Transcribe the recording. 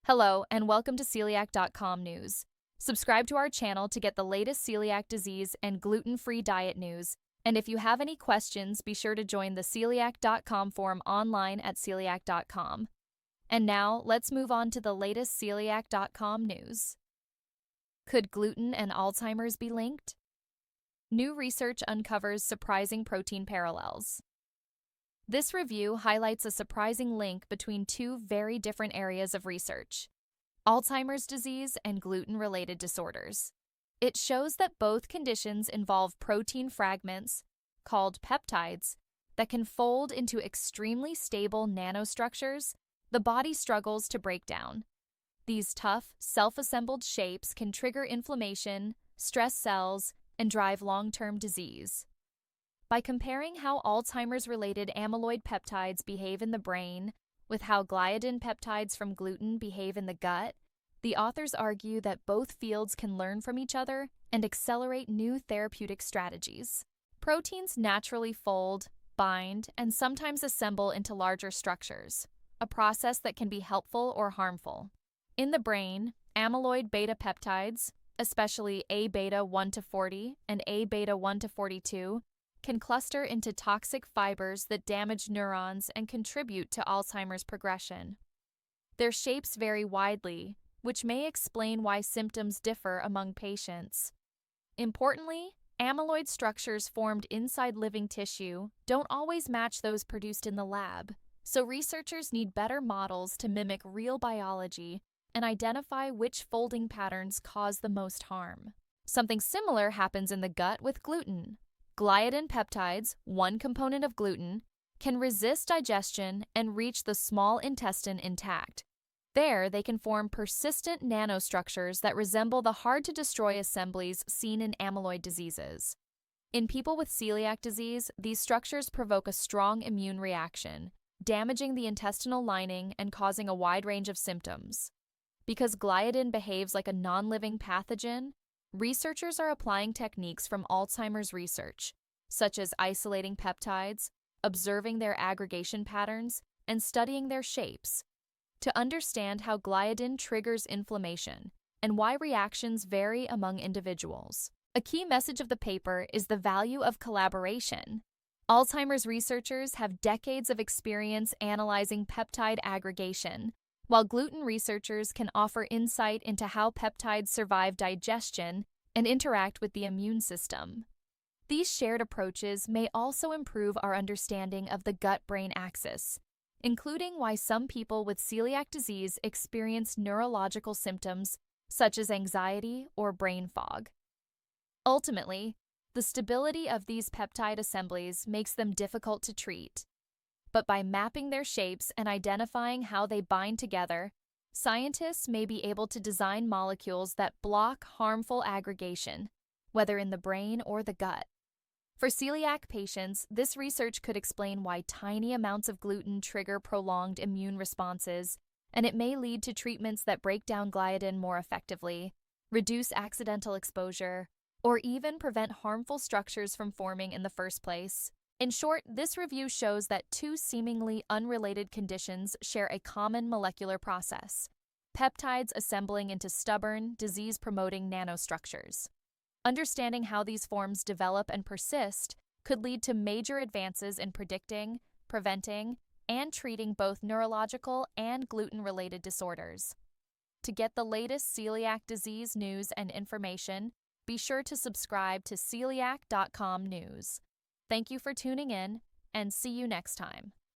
Hello, and welcome to celiac.com news. Subscribe to our channel to get the latest celiac disease and gluten-free diet news. And if you have any questions, be sure to join the celiac.com forum online at celiac.com. And now, let's move on to the latest celiac.com news. Could gluten and Alzheimer's be linked? New research uncovers surprising protein parallels. This review highlights a surprising link between two very different areas of research: Alzheimer's disease and gluten-related disorders. It shows that both conditions involve protein fragments, called peptides, that can fold into extremely stable nanostructures the body struggles to break down. These tough, self-assembled shapes can trigger inflammation, stress cells, and drive long-term disease. By comparing how Alzheimer's-related amyloid peptides behave in the brain with how gliadin peptides from gluten behave in the gut, the authors argue that both fields can learn from each other and accelerate new therapeutic strategies. Proteins naturally fold, bind, and sometimes assemble into larger structures, a process that can be helpful or harmful. In the brain, amyloid beta peptides, especially A-beta 1 to 40 and A-beta 1 to 42, can cluster into toxic fibers that damage neurons and contribute to Alzheimer's progression. Their shapes vary widely, which may explain why symptoms differ among patients. Importantly, amyloid structures formed inside living tissue don't always match those produced in the lab, so researchers need better models to mimic real biology and identify which folding patterns cause the most harm. Something similar happens in the gut with gluten. Gliadin peptides, one component of gluten, can resist digestion and reach the small intestine intact. There, they can form persistent nanostructures that resemble the hard-to-destroy assemblies seen in amyloid diseases. In people with celiac disease, these structures provoke a strong immune reaction, damaging the intestinal lining and causing a wide range of symptoms. Because gliadin behaves like a non-living pathogen, researchers are applying techniques from Alzheimer's research, such as isolating peptides, observing their aggregation patterns, and studying their shapes, to understand how gliadin triggers inflammation and why reactions vary among individuals. A key message of the paper is the value of collaboration. Alzheimer's researchers have decades of experience analyzing peptide aggregation, while gluten researchers can offer insight into how peptides survive digestion and interact with the immune system. These shared approaches may also improve our understanding of the gut-brain axis, including why some people with celiac disease experience neurological symptoms such as anxiety or brain fog. Ultimately, the stability of these peptide assemblies makes them difficult to treat. But by mapping their shapes and identifying how they bind together, scientists may be able to design molecules that block harmful aggregation, whether in the brain or the gut. For celiac patients, this research could explain why tiny amounts of gluten trigger prolonged immune responses, and it may lead to treatments that break down gliadin more effectively, reduce accidental exposure, or even prevent harmful structures from forming in the first place. In short, this review shows that two seemingly unrelated conditions share a common molecular process: peptides assembling into stubborn, disease-promoting nanostructures. Understanding how these forms develop and persist could lead to major advances in predicting, preventing, and treating both neurological and gluten-related disorders. To get the latest celiac disease news and information, be sure to subscribe to celiac.com news. Thank you for tuning in, and see you next time.